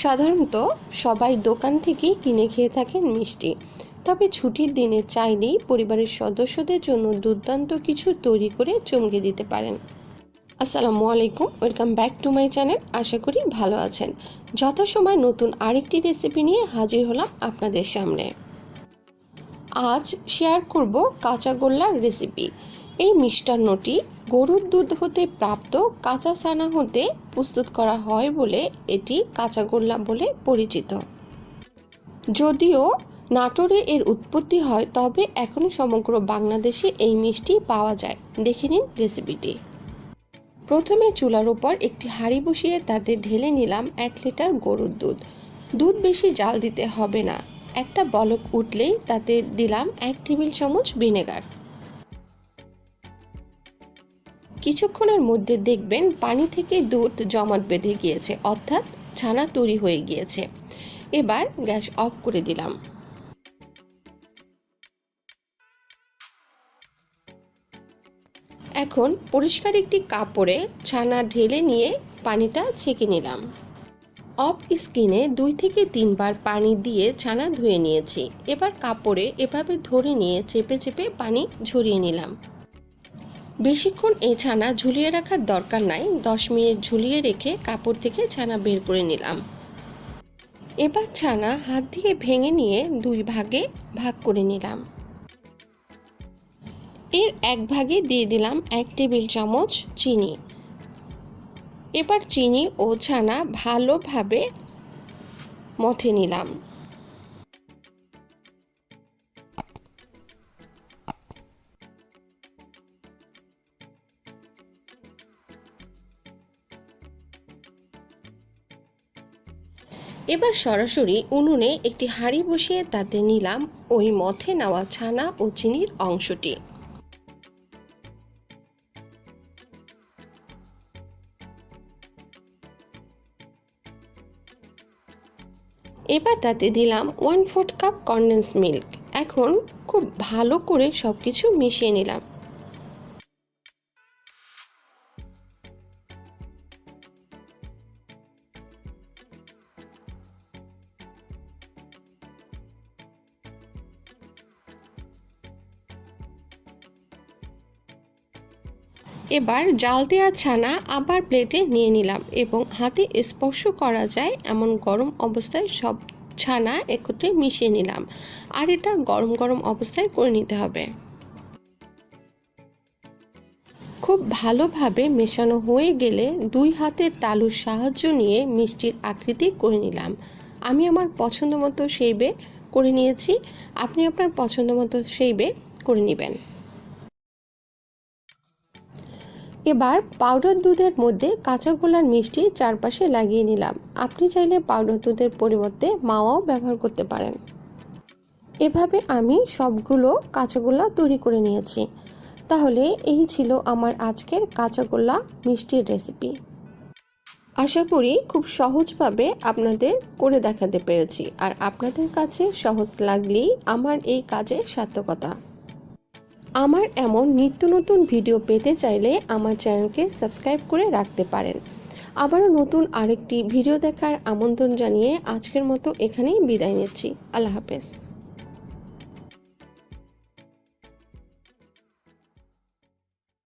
সাধারণত সবাই দোকান থেকেই কিনে খেয়ে থাকেন মিষ্টি, তবে ছুটির দিনে চাইলেই পরিবারের সদস্যদের জন্য দুর্দান্ত কিছু তৈরি করে চমকে দিতে পারেন। আসসালামু আলাইকুম, welcome back to my channel. আশা করি ভালো আছেন। যথাসময় নতুন আরেকটি রেসিপি নিয়ে হাজির হলাম আপনাদের সামনে। আজ শেয়ার করব কাঁচা গোল্লার রেসিপি। এই মিষ্টান্নটি গরুর দুধ হতে প্রাপ্ত কাঁচা ছানা হতে প্রস্তুত করা হয় বলে এটি কাঁচা গোল্লা বলে পরিচিত। যদিও নাটোরে এর উৎপত্তি হয়, তবে এখনও সমগ্র বাংলাদেশে এই মিষ্টি পাওয়া যায়। দেখে নিন রেসিপিটি। প্রথমে চুলার উপর একটি হাঁড়ি বসিয়ে তাতে ঢেলে নিলাম 1 লিটার গরুর দুধ। দুধ বেশি জাল দিতে হবে না। একটা বলক উঠলেই তাতে দিলাম 1 টেবিল চামচ ভিনেগার। কিছুক্ষণের মধ্যে দেখবেন পানি থেকে দুধ জমাট বেঁধে গিয়েছে, অর্থাৎ ছানা তৈরি হয়ে গিয়েছে। এবার গ্যাস অফ করে দিলাম। এখন পরিষ্কার একটি কাপড়ে ছানা ঢেলে নিয়ে পানিটা ছেঁকে নিলাম। অফ স্কিনে 2 থেকে 3 বার পানি দিয়ে ছানা ধুয়ে নিয়েছি। এবার কাপড়ে এভাবে ধরে নিয়ে চেপে চেপে পানি ঝরিয়ে নিলাম। বেশিক্ষণ এই ছানা ঝুলিয়ে রাখার দরকার নাই। 10 মিনিট ঝুলিয়ে রেখে কাপড় থেকে ছানা বের করে নিলাম। এবার ছানা হাত দিয়ে ভেঙে নিয়ে 2 ভাগে ভাগ করে নিলাম। এর 1 ভাগে দিয়ে দিলাম 1 টেবিল চামচ চিনি। এবার চিনি ও ছানা ভালোভাবে মথে নিলাম। এবার সরাসরি উনুনে একটি হাঁড়ি বসিয়ে তাতে নিলাম ওই মথে নেওয়া ছানা ও চিনির অংশটি। এবার তাতে দিলাম 1/4 কাপ কনডেন্স মিল্ক। এখন খুব ভালো করে সবকিছু মিশিয়ে নিলাম। এবার জাল দেওয়া ছানা আবার প্লেটে নিয়ে নিলাম এবং হাতে স্পর্শ করা যায় এমন গরম অবস্থায় সব ছানা একত্রে মিশিয়ে নিলাম। আর এটা গরম গরম অবস্থায় করে নিতে হবে। খুব ভালোভাবে মেশানো হয়ে গেলে 2 হাতের তালুর সাহায্য নিয়ে মিষ্টির আকৃতি করে নিলাম। আমি আমার পছন্দ মতো শেপে করে নিয়েছি। আপনি আপনার পছন্দ মতো শেপে করে নেবেন। এবার পাউডার দুধের মধ্যে কাঁচা গোলার মিষ্টি চারপাশে লাগিয়ে নিলাম। আপনি চাইলে পাউডার দুধের পরিবর্তে মাওয়াও ব্যবহার করতে পারেন। এভাবে আমি সবগুলো কাঁচা গোলা তৈরি করে নিয়েছি। তাহলে এই ছিল আমার আজকের কাঁচা গোলা মিষ্টির রেসিপি। আশা করি খুব সহজভাবে আপনাদের করে দেখাতে পেরেছি। আর আপনাদের কাছে সহজ লাগলেই আমার এই কাজের সার্থকতা। আমার এমন নিত্য নতুন ভিডিও পেতে চাইলে আমার চ্যানেলকে সাবস্ক্রাইব করে রাখতে পারেন। আবারও নতুন আরেকটি ভিডিও দেখার আমন্ত্রণ জানিয়ে আজকের মতো এখানেই বিদায় নিচ্ছি। আল্লাহ হাফেজ।